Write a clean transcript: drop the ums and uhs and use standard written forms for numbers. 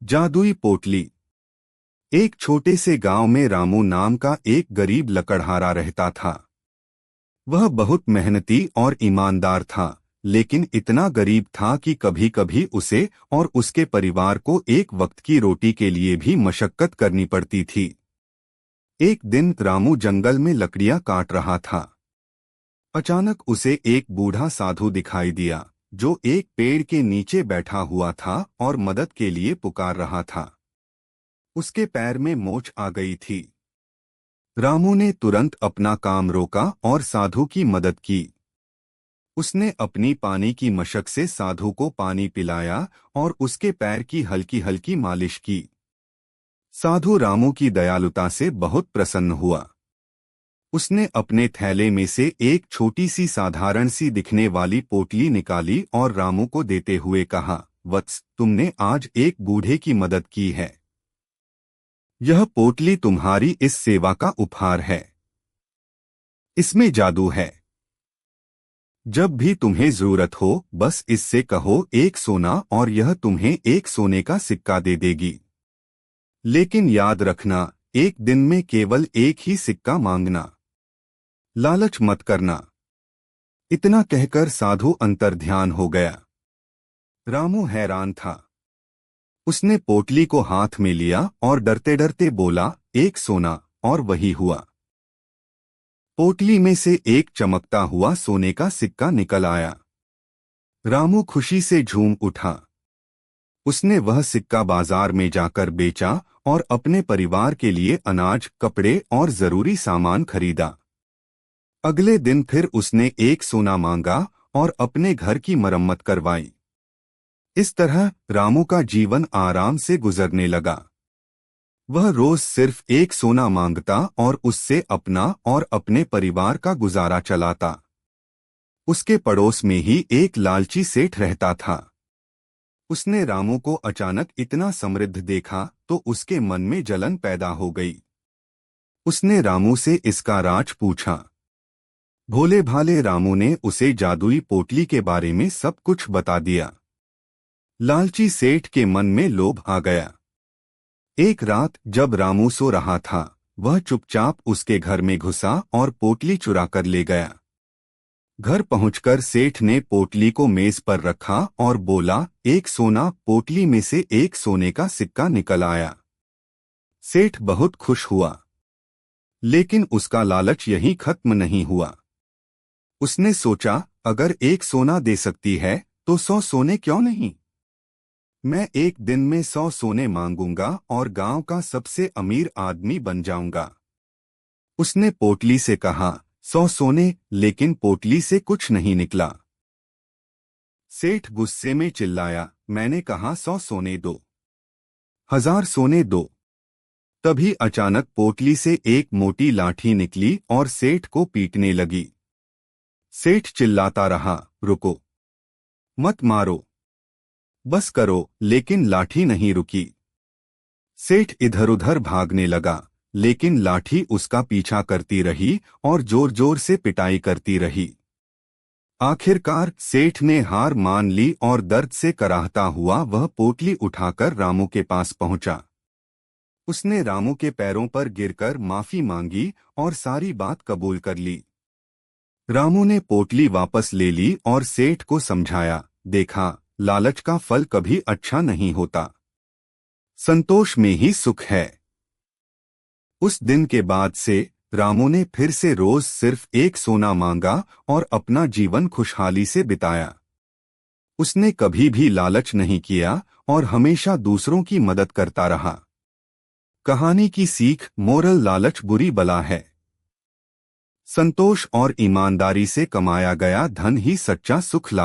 जादुई पोटली। एक छोटे से गांव में रामू नाम का एक गरीब लकड़हारा रहता था। वह बहुत मेहनती और ईमानदार था, लेकिन इतना गरीब था कि कभी कभी उसे और उसके परिवार को एक वक्त की रोटी के लिए भी मशक्कत करनी पड़ती थी। एक दिन रामू जंगल में लकड़ियां काट रहा था। अचानक उसे एक बूढ़ा साधु दिखाई दिया, जो एक पेड़ के नीचे बैठा हुआ था और मदद के लिए पुकार रहा था। उसके पैर में मोच आ गई थी। रामू ने तुरंत अपना काम रोका और साधु की मदद की। उसने अपनी पानी की मशक से साधु को पानी पिलाया और उसके पैर की हल्की हल्की मालिश की। साधु रामू की दयालुता से बहुत प्रसन्न हुआ। उसने अपने थैले में से एक छोटी सी साधारण सी दिखने वाली पोटली निकाली और रामू को देते हुए कहा, वत्स, तुमने आज एक बूढ़े की मदद की है। यह पोटली तुम्हारी इस सेवा का उपहार है। इसमें जादू है। जब भी तुम्हें जरूरत हो, बस इससे कहो एक सोना और यह तुम्हें एक सोने का सिक्का दे देगी। लेकिन याद रखना, एक दिन में केवल एक ही सिक्का मांगना। लालच मत करना। इतना कहकर साधु अंतर्ध्यान हो गया। रामू हैरान था। उसने पोटली को हाथ में लिया और डरते डरते बोला, एक सोना, और वही हुआ। पोटली में से एक चमकता हुआ सोने का सिक्का निकल आया। रामू खुशी से झूम उठा। उसने वह सिक्का बाजार में जाकर बेचा और अपने परिवार के लिए अनाज, कपड़े और जरूरी सामान खरीदा। अगले दिन फिर उसने एक सोना मांगा और अपने घर की मरम्मत करवाई। इस तरह रामू का जीवन आराम से गुजरने लगा। वह रोज सिर्फ एक सोना मांगता और उससे अपना और अपने परिवार का गुजारा चलाता। उसके पड़ोस में ही एक लालची सेठ रहता था। उसने रामू को अचानक इतना समृद्ध देखा तो उसके मन में जलन पैदा हो गई। उसने रामू से इसका राज पूछा। भोले भाले रामू ने उसे जादुई पोटली के बारे में सब कुछ बता दिया। लालची सेठ के मन में लोभ आ गया। एक रात जब रामू सो रहा था, वह चुपचाप उसके घर में घुसा और पोटली चुरा कर ले गया। घर पहुंचकर सेठ ने पोटली को मेज पर रखा और बोला, एक सोना। पोटली में से एक सोने का सिक्का निकल आया। सेठ बहुत खुश हुआ, लेकिन उसका लालच यहीं खत्म नहीं हुआ। उसने सोचा, अगर एक सोना दे सकती है तो 100 सोने क्यों नहीं। मैं एक दिन में 100 सोने मांगूंगा और गांव का सबसे अमीर आदमी बन जाऊंगा। उसने पोटली से कहा, 100 सोने, लेकिन पोटली से कुछ नहीं निकला। सेठ गुस्से में चिल्लाया, मैंने कहा 100 सोने दो, 1000 सोने दो। तभी अचानक पोटली से एक मोटी लाठी निकली और सेठ को पीटने लगी। सेठ चिल्लाता रहा, रुको, मत मारो, बस करो, लेकिन लाठी नहीं रुकी। सेठ इधर उधर भागने लगा, लेकिन लाठी उसका पीछा करती रही और जोर जोर से पिटाई करती रही। आखिरकार सेठ ने हार मान ली और दर्द से कराहता हुआ वह पोटली उठाकर रामू के पास पहुंचा। उसने रामू के पैरों पर गिरकर माफी मांगी और सारी बात कबूल कर ली। रामू ने पोटली वापस ले ली और सेठ को समझाया, देखा, लालच का फल कभी अच्छा नहीं होता। संतोष में ही सुख है। उस दिन के बाद से रामू ने फिर से रोज सिर्फ एक सोना मांगा और अपना जीवन खुशहाली से बिताया। उसने कभी भी लालच नहीं किया और हमेशा दूसरों की मदद करता रहा। कहानी की सीख, मोरल, लालच बुरी बला है। संतोष और ईमानदारी से कमाया गया धन ही सच्चा सुख